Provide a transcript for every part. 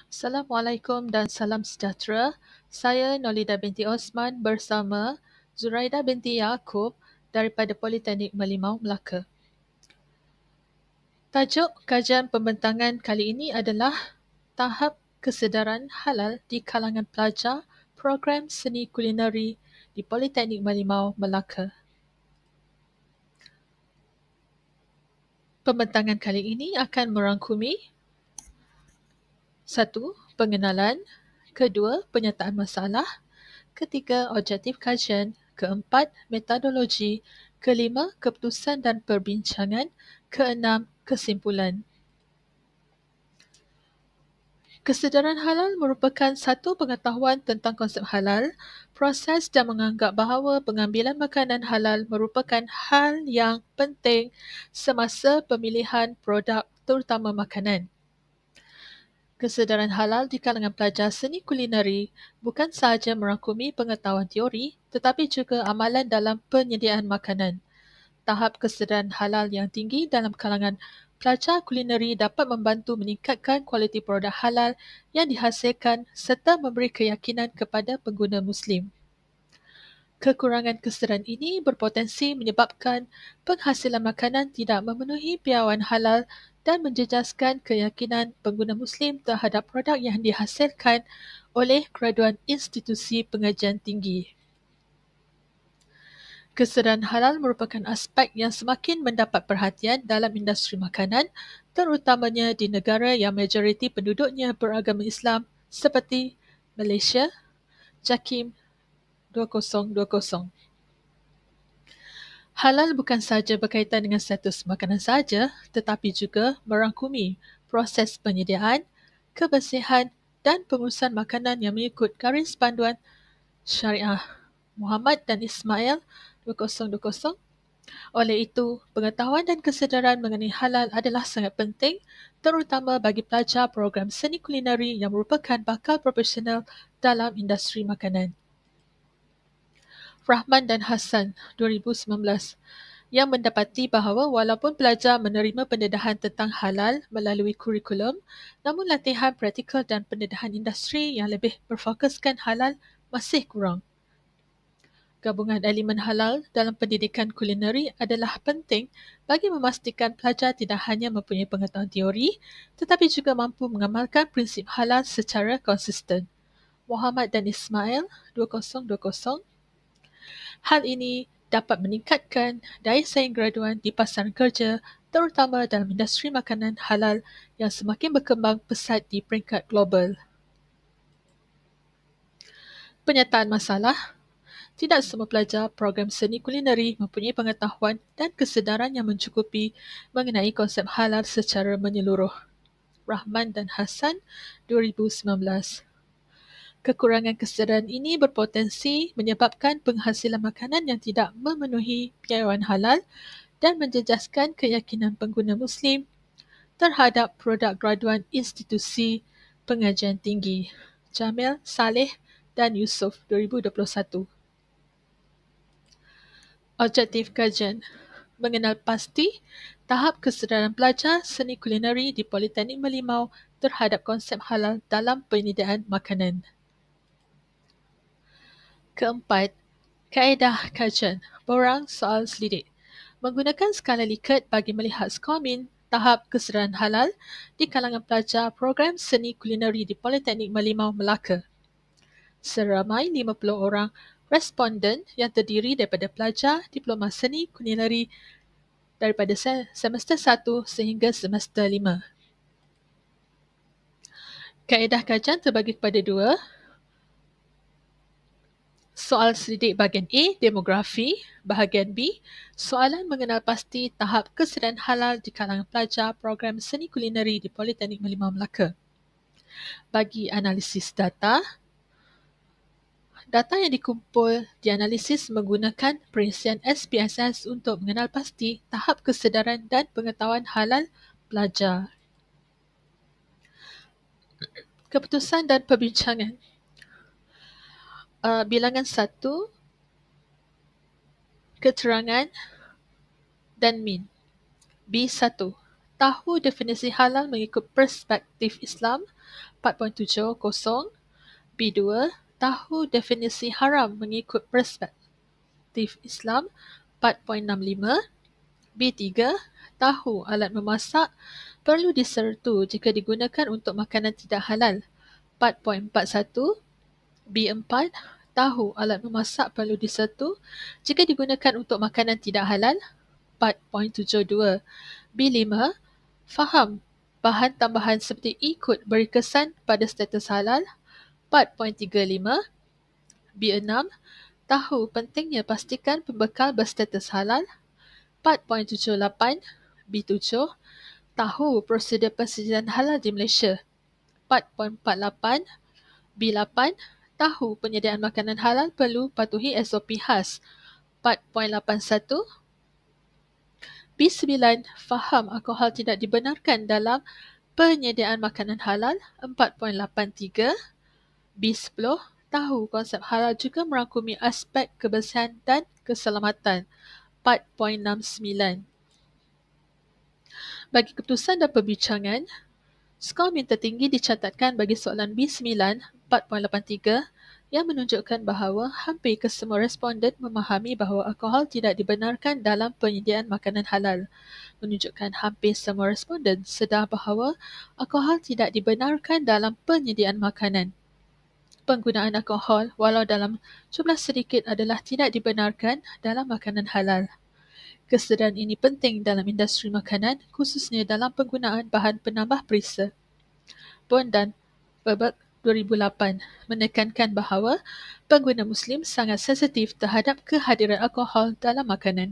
Assalamualaikum dan salam sejahtera. Saya Nolida binti Osman bersama Zuraida binti Yaakob daripada Politeknik Merlimau, Melaka. Tajuk kajian pembentangan kali ini adalah tahap kesedaran halal di kalangan pelajar program seni kulineri di Politeknik Merlimau, Melaka. Pembentangan kali ini akan merangkumi 1. Pengenalan. 2. Penyataan masalah. 3. Objektif kajian. 4. Metodologi. 5. Keputusan dan perbincangan. 6. Kesimpulan. Kesedaran halal merupakan satu pengetahuan tentang konsep halal, proses dan menganggap bahawa pengambilan makanan halal merupakan hal yang penting semasa pemilihan produk terutama makanan. Kesedaran halal di kalangan pelajar seni kulineri bukan sahaja merangkumi pengetahuan teori tetapi juga amalan dalam penyediaan makanan. Tahap kesedaran halal yang tinggi dalam kalangan pelajar kulineri dapat membantu meningkatkan kualiti produk halal yang dihasilkan serta memberi keyakinan kepada pengguna Muslim. Kekurangan kesedaran ini berpotensi menyebabkan penghasilan makanan tidak memenuhi piawaian halal dan menjejaskan keyakinan pengguna Muslim terhadap produk yang dihasilkan oleh graduan institusi pengajian tinggi. Kesedaran halal merupakan aspek yang semakin mendapat perhatian dalam industri makanan, terutamanya di negara yang majoriti penduduknya beragama Islam seperti Malaysia, JAKIM 2020. Halal bukan sahaja berkaitan dengan status makanan sahaja, tetapi juga merangkumi proses penyediaan, kebersihan dan pengurusan makanan yang mengikut garis panduan syariah Muhammad dan Ismail 2020. Oleh itu, pengetahuan dan kesedaran mengenai halal adalah sangat penting, terutama bagi pelajar program seni kulineri yang merupakan bakal profesional dalam industri makanan. Rahman dan Hassan 2019 yang mendapati bahawa walaupun pelajar menerima pendedahan tentang halal melalui kurikulum, namun latihan praktikal dan pendedahan industri yang lebih berfokuskan halal masih kurang. Gabungan elemen halal dalam pendidikan kulineri adalah penting bagi memastikan pelajar tidak hanya mempunyai pengetahuan teori tetapi juga mampu mengamalkan prinsip halal secara konsisten. Muhammad dan Ismail 2020. Hal ini dapat meningkatkan daya saing graduan di pasaran kerja terutama dalam industri makanan halal yang semakin berkembang pesat di peringkat global. Penyataan masalah. Tidak semua pelajar program seni kulineri mempunyai pengetahuan dan kesedaran yang mencukupi mengenai konsep halal secara menyeluruh. Rahman dan Hassan 2019. Kekurangan kesedaran ini berpotensi menyebabkan penghasilan makanan yang tidak memenuhi piawaian halal dan menjejaskan keyakinan pengguna Muslim terhadap produk graduan institusi pengajian tinggi. Jamil, Saleh dan Yusof 2021. Objektif kajian. Mengenal pasti tahap kesedaran pelajar seni kulineri di Politeknik Merlimau terhadap konsep halal dalam penyediaan makanan. 4. Kaedah kajian. Borang soal selidik. Menggunakan skala Likert bagi melihat skor min tahap kesedaran halal di kalangan pelajar program seni kulineri di Politeknik Merlimau, Melaka. Seramai 50 orang responden yang terdiri daripada pelajar diploma seni kulineri daripada semester 1 sehingga semester 5. Kaedah kajian terbagi kepada 2. Soal selidik bahagian A, demografi. Bahagian B, soalan mengenal pasti tahap kesedaran halal di kalangan pelajar program seni kulineri di Politeknik Merlimau, Melaka. Bagi analisis data, data yang dikumpul dianalisis menggunakan perisian SPSS untuk mengenal pasti tahap kesedaran dan pengetahuan halal pelajar. Keputusan dan perbincangan. Bilangan 1, keterangan dan min. B1, tahu definisi halal mengikut perspektif Islam 4.70. B2, tahu definisi haram mengikut perspektif Islam 4.65. B3, tahu alat memasak perlu disertu jika digunakan untuk makanan tidak halal 4.41. B4, tahu alat memasak perlu disertu jika digunakan untuk makanan tidak halal 4.72. B5, faham bahan tambahan seperti ikut beri kesan pada status halal 4.35. B6, tahu pentingnya pastikan pembekal berstatus halal 4.78. B7, tahu prosedur persediaan halal di Malaysia 4.48. B8, tahu penyediaan makanan halal perlu patuhi SOP khas 4.81. B9, faham alkohol tidak dibenarkan dalam penyediaan makanan halal 4.83. B10, tahu konsep halal juga merangkumi aspek kebersihan dan keselamatan 4.69. Bagi keputusan dan perbincangan, skor min tertinggi dicatatkan bagi soalan B9 4.83 yang menunjukkan bahawa hampir kesemua responden memahami bahawa alkohol tidak dibenarkan dalam penyediaan makanan halal. Menunjukkan hampir semua responden sedar bahawa alkohol tidak dibenarkan dalam penyediaan makanan. Penggunaan alkohol walau dalam jumlah sedikit adalah tidak dibenarkan dalam makanan halal. Kesedaran ini penting dalam industri makanan, khususnya dalam penggunaan bahan penambah perisa. Bond dan Burbank 2008 menekankan bahawa pengguna Muslim sangat sensitif terhadap kehadiran alkohol dalam makanan.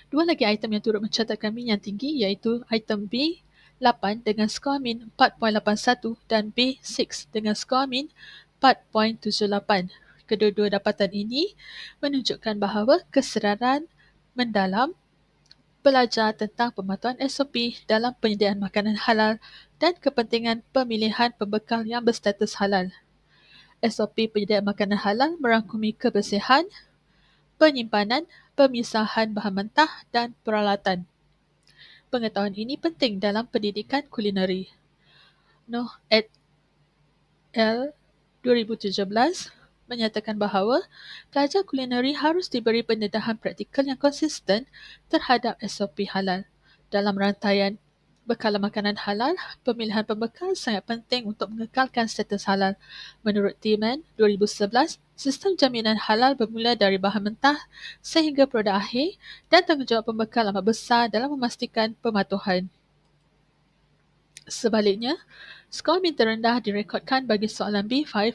Dua lagi item yang turut mencatatkan min yang tinggi iaitu item B8 dengan skor min 4.81 dan B6 dengan skor min 4.78. Kedua-dua dapatan ini menunjukkan bahawa kesedaran mendalam belajar tentang pematuhan SOP dalam penyediaan makanan halal dan kepentingan pemilihan pembekal yang berstatus halal. SOP penyediaan makanan halal merangkumi kebersihan, penyimpanan, pemisahan bahan mentah dan peralatan. Pengetahuan ini penting dalam pendidikan kulineri. Noh et al. 2017 menyatakan bahawa pelajar kulineri harus diberi pendedahan praktikal yang konsisten terhadap SOP halal. Dalam rantaian bekalan makanan halal, pemilihan pembekal sangat penting untuk mengekalkan status halal. Menurut Tiemann 2011, sistem jaminan halal bermula dari bahan mentah sehingga produk akhir dan tanggungjawab pembekal amat besar dalam memastikan pematuhan. Sebaliknya, skor min terendah direkodkan bagi soalan B5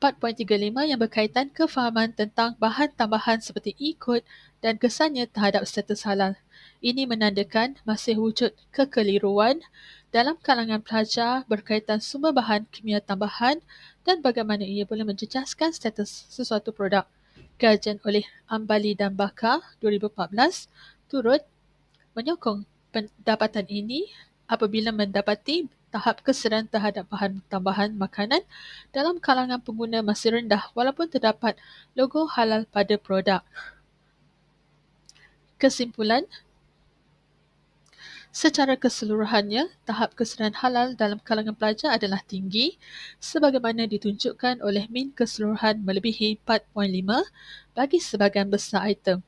4.35 yang berkaitan kefahaman tentang bahan tambahan seperti ikut dan kesannya terhadap status halal. Ini menandakan masih wujud kekeliruan dalam kalangan pelajar berkaitan sumber bahan kimia tambahan dan bagaimana ia boleh menjejaskan status sesuatu produk. Kajian oleh Ambali dan Bakar 2014 turut menyokong pendapatan ini apabila mendapati tahap kesedaran terhadap bahan tambahan makanan dalam kalangan pengguna masih rendah walaupun terdapat logo halal pada produk. Kesimpulan, secara keseluruhannya, tahap kesedaran halal dalam kalangan pelajar adalah tinggi sebagaimana ditunjukkan oleh min keseluruhan melebihi 4.5 bagi sebahagian besar item.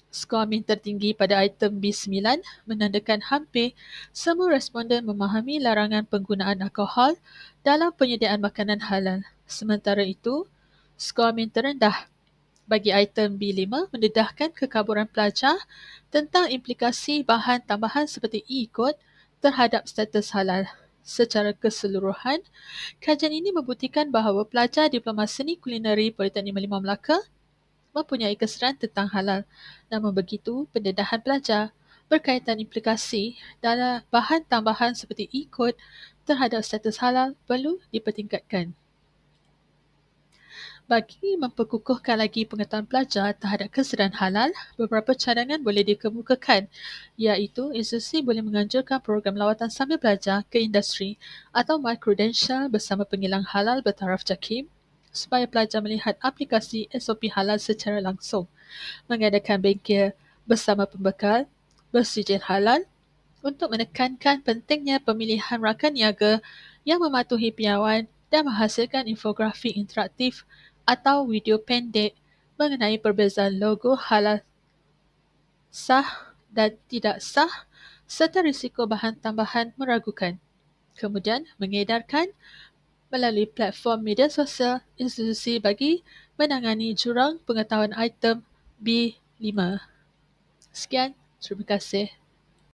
Skor min tertinggi pada item B9 menandakan hampir semua responden memahami larangan penggunaan alkohol dalam penyediaan makanan halal. Sementara itu, skor min terendah bagi item B5 mendedahkan kekaburan pelajar tentang implikasi bahan tambahan seperti ikut terhadap status halal. Secara keseluruhan, kajian ini membuktikan bahawa pelajar Diploma Seni Kulineri Politeknik Merlimau Melaka mempunyai kesedaran tentang halal. Namun begitu, pendedahan pelajar berkaitan implikasi dalam bahan tambahan seperti ikut terhadap status halal perlu dipertingkatkan. Bagi memperkukuhkan lagi pengetahuan pelajar terhadap kesedaran halal, beberapa cadangan boleh dikemukakan, iaitu institusi boleh menganjurkan program lawatan sambil belajar ke industri atau MyCredential bersama pengilang halal bertaraf JAKIM supaya pelajar melihat aplikasi SOP halal secara langsung, mengadakan bengkel bersama pembekal bersijil halal untuk menekankan pentingnya pemilihan rakan niaga yang mematuhi piawan dan menghasilkan infografik interaktif atau video pendek mengenai perbezaan logo halal sah dan tidak sah serta risiko bahan tambahan meragukan. Kemudian mengedarkan melalui platform media sosial institusi bagi menangani jurang pengetahuan item B5. Sekian, terima kasih.